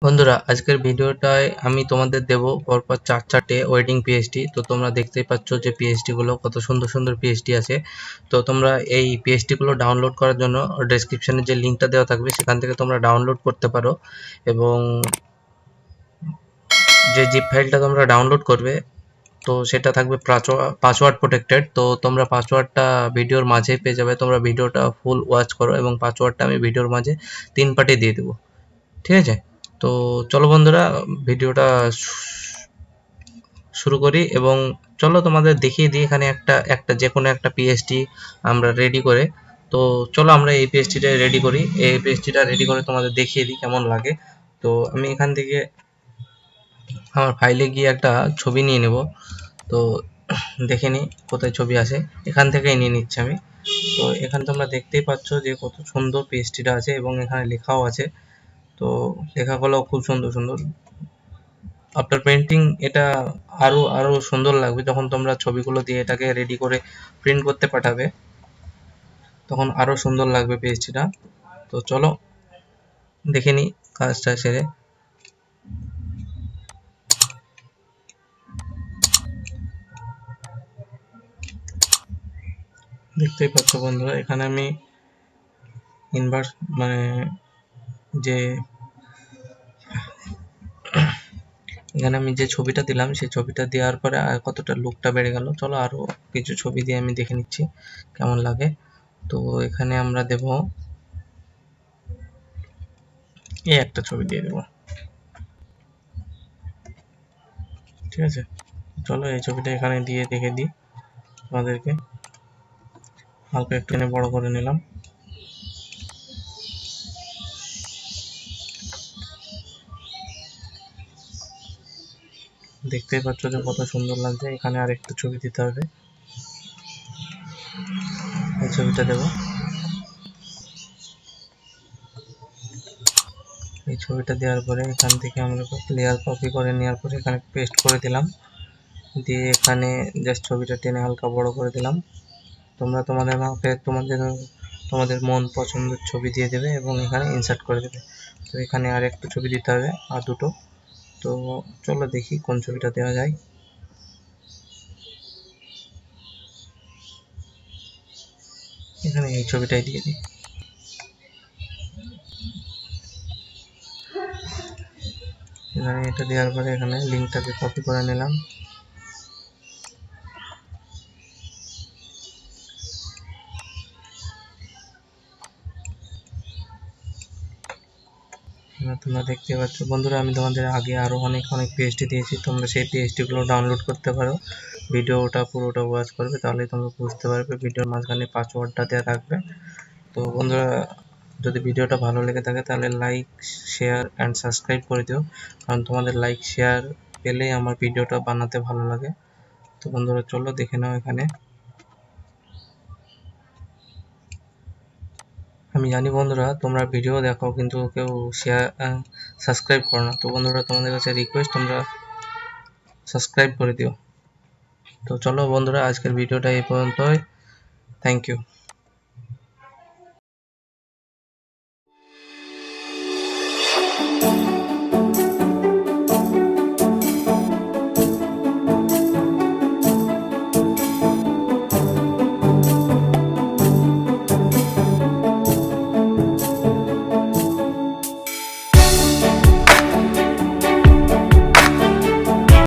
বন্ধুরা আজকের ভিডিওটায় আমি তোমাদের দেব পরপর চারটে ওয়েডিং পিএসডি। তো তোমরা দেখতেই পাচ্ছ যে পিএসডি গুলো কত সুন্দর সুন্দর পিএসডি আছে। তো তোমরা এই পিএসডি গুলো ডাউনলোড করার জন্য ডেসক্রিপশনে যে লিঙ্কটা দেওয়া থাকবে সেখান থেকে তোমরা ডাউনলোড করতে পারো, এবং যে জিপ ফাইলটা তোমরা ডাউনলোড করবে তো সেটা থাকবে পাসওয়ার্ড প্রোটেক্টেড। তো তোমরা পাসওয়ার্ডটা ভিডিওর মাঝে পেয়ে যাবে। তোমরা ভিডিওটা ফুল ওয়াচ করো এবং পাসওয়ার্ডটা আমি ভিডিওর মাঝে 3 পার্টে দিয়ে দেবো, ঠিক আছে? তো চলো বন্ধুরা ভিডিওটা শুরু করি, এবং চলো তোমাদের দেখিয়ে দিই এখানে একটা যে কোনো একটা পিএসডি আমরা রেডি করে। তো চলো আমরা এই পিএসডিটা রেডি করি। এই পিএসডিটা রেডি করে তোমাদের দেখিয়ে দিই কেমন লাগে। তো আমি এখান থেকে আমার ফাইলে গিয়ে একটা ছবি নিয়ে নেব। তো দেখে নিই কোথায় ছবি আছে, এখান থেকেই নিয়ে নিচ্ছি আমি। তো এখানে তোমরা দেখতেই পাচ্ছ যে কত সুন্দর পিএসডিটা আছে এবং এখানে লেখাও আছে। তো লেখাগুলো খুব সুন্দর সুন্দর। আফটার পেন্টিং এটা আরো সুন্দর লাগবে যখন তোমরা ছবিগুলো দিয়ে এটাকে রেডি করে প্রিন্ট করতে পাঠাবে, তখন আরো সুন্দর লাগবে পেজটা। তো চলো দেখে নিই কাজটা সেরে। দেখতেই পাচ্ছ বন্ধুরা এখানে আমি ইনভার্স মানে যে এখানে আমি যে ছবিটা দিলাম সেই ছবিটা দেওয়ার পরে আর কতটা লুকটা বেড়ে গেল। চলো আরো কিছু ছবি দিয়ে আমি দেখে নিচ্ছি কেমন লাগে। তো এখানে আমরা দেব এই একটা ছবি দিয়ে দেব, ঠিক আছে? চলো এই ছবিটা এখানে দিয়ে দেখে দিই আমাদেরকে। হালকা একটু বড় করে নিলাম। দেখতেই পাচ্ছ যে কত সুন্দর লাগছে। এখানে আরেকটা ছবি দিতে হবে, এই ছবিটা দেব। এই ছবিটা দেওয়ার পরে এখান থেকে আমরা লেয়ার কপি করে নেওয়ার পরে এখানে পেস্ট করে দিলাম, দিয়ে এখানে জাস্ট ছবিটা টেনে হালকা বড় করে দিলাম। তোমরা তোমাদের মাপে তোমাদের মন পছন্দের ছবি দিয়ে দেবে এবং এখানে ইনসার্ট করে দেবে। তো এখানে আর একটা ছবি দিতে হবে, আর দুটো। তো চলো দেখি কোন ছবিটা দেওয়া যায়। এখানে এই ছবিটাই দিয়ে দিই। এখানে এটা দেওয়ার পরে এখানে লিঙ্কটাকে কপি করে নিলাম। তোমরা দেখতে পাচ্ছ বন্ধুরা আমি তোমাদের আগে আরো অনেক পিএইচডি দিয়েছি, তোমরা সেই পিএইচডি গুলো ডাউনলোড করতে পারো। ভিডিওটা পুরোটা ওয়াচ করবে তাহলে তোমরা বুঝতে পারবে। ভিডিওর মাঝখানে পাসওয়ার্ডটা দেওয়া থাকবে। তো বন্ধুরা যদি ভিডিওটা ভালো লেগে থাকে তাহলে লাইক, শেয়ার অ্যান্ড সাবস্ক্রাইব করে দিও, কারণ তোমাদের লাইক শেয়ার পেলেই আমার ভিডিওটা বানাতে ভালো লাগে। তো বন্ধুরা চলো দেখে নাও। এখানে আমি জানি বন্ধুরা তোমরা ভিডিও দেখো কিন্তু কেউ শেয়ার সাবস্ক্রাইব করো না। তো বন্ধুরা তোমাদের কাছে রিকোয়েস্ট তোমরা সাবস্ক্রাইব করে দিও। তো চলো বন্ধুরা আজকের ভিডিওটা এই পর্যন্তই। Thank you.